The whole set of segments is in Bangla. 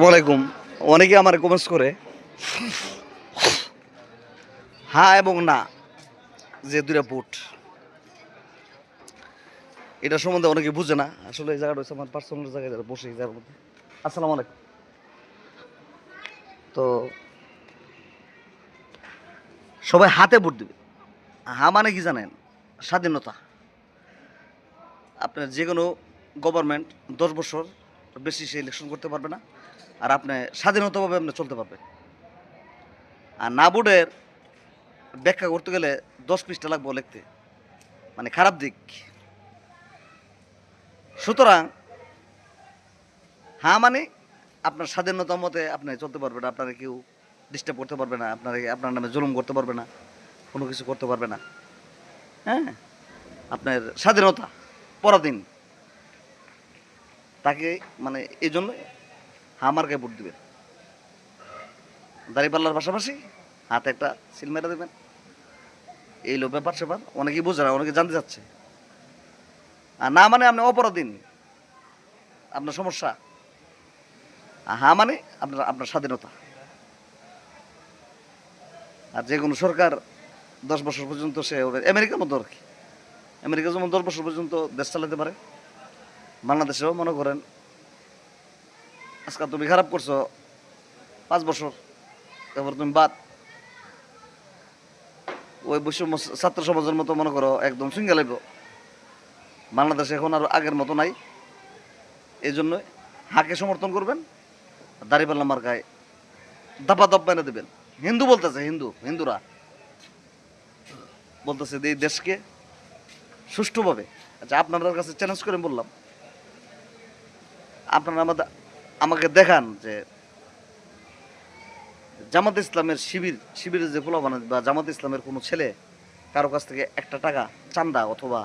আসসালামু আলাইকুম। অনেকে আমার কমেন্টস করে হ্যাঁ এবং না, যে দুইটা বুট, এটা সম্বন্ধে অনেকে বুঝে না। আসলে এই জায়গাটা হচ্ছে আমার পার্সোনাল জায়গায়, যারা বসে এই জায়গার মধ্যে। আসসালামু আলাইকুম। তো সবাই হাতে ভোট দেবে। হ্যাঁ মানে কি জানেন? স্বাধীনতা। আপনার যে কোনো গভর্নমেন্ট 10 বছর বেশি সে ইলেকশন করতে পারবে না, আর আপনি স্বাধীনতাভাবে আপনি চলতে পারবেন। আর না ভোটের ব্যাখ্যা করতে গেলে 10 পৃষ্ঠা লাগবে লিখতে, মানে খারাপ দিক। সুতরাং হ্যাঁ মানে আপনার স্বাধীনতা মতে আপনি চলতে পারবেন, আপনারা কেউ ডিস্টার্ব করতে পারবে না, আপনার নামে জুলুম করতে পারবে না, কোনো কিছু করতে পারবে না। হ্যাঁ, আপনার স্বাধীনতা পরাধীন তাকে, মানে এই জন্য হামারকে ভোট দিবেন। দাঁড়িপাল্লার পাশাপাশি হাতে একটা সিল মেরে দেবেন। এই লো ব্যাপার স্যাপার অনেকেই বোঝে না, অনেকে জানতে চাচ্ছে। আর না মানে আপনি অপরাধীন, আপনার সমস্যা। আর হ্যাঁ মানে আপনার আপনার স্বাধীনতা। আর যে কোনো সরকার 10 বছর পর্যন্ত সে আমেরিকার মতো আর কি, আমেরিকা যেমন 10 বছর পর্যন্ত দেশ চালাতে পারে, বাংলাদেশেও মনে করেন আজকাল তুমি খারাপ করছো 5 বছর, তারপর তুমি বাদ ওই বৈষম্য ছাত্র সমাজের মতো মনে করো একদম সিঙ্গেল হইব। বাংলাদেশ এখন আর আগের মতো নাই। এই জন্য হাকে সমর্থন করবেন, দাঁড়িপাল্লা মার্কায় দাপা দপ মেনে দেবেন। হিন্দু বলতেছে, হিন্দুরা বলতেছে এই দেশকে সুষ্ঠুভাবে, আচ্ছা আপনাদের কাছে চ্যালেঞ্জ করে বললাম, আপনারা আমাকে দেখান যে জামাত ইসলামের শিবিরের যে পোলাপান বা জামাত ইসলামের কোনো ছেলে কারো কাছ থেকে একটা টাকা চান্দা অথবা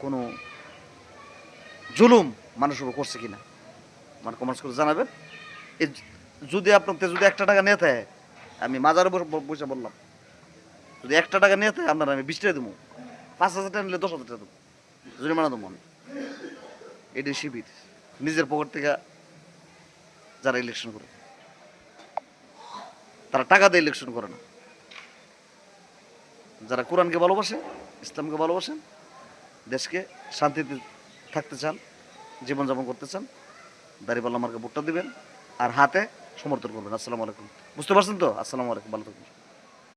কোনো জুলুম মানুষের উপর করছে কিনা, মানে কমেন্টস করে জানাবেন। যদি আপনার যদি একটা টাকা নিয়ে থাকে, আমি মাজার উপর পয়সা বললাম, যদি একটা টাকা নিয়ে থাকে আপনার আমি 20 টাকা দেবো, 5,000 টাকা নিলে 10,000 টাকা দেবো, জরিমানা দেবো আমি। এটাই শিবির, নিজের পকেট থেকে যারা ইলেকশন করে, তারা টাকা দিয়ে ইলেকশন করে না। যারা কোরআনকে ভালোবাসেন, ইসলামকে ভালোবাসেন, দেশকে শান্তিতে থাকতে চান, জীবনযাপন করতে চান, দাঁড়িপাল্লা মার্কে ভোটটা দিবেন আর হাতে সমর্থন করবেন। আসসালামু আলাইকুম। বুঝতে পারছেন তো? আসসালামু আলাইকুম, ভালো থাকুন।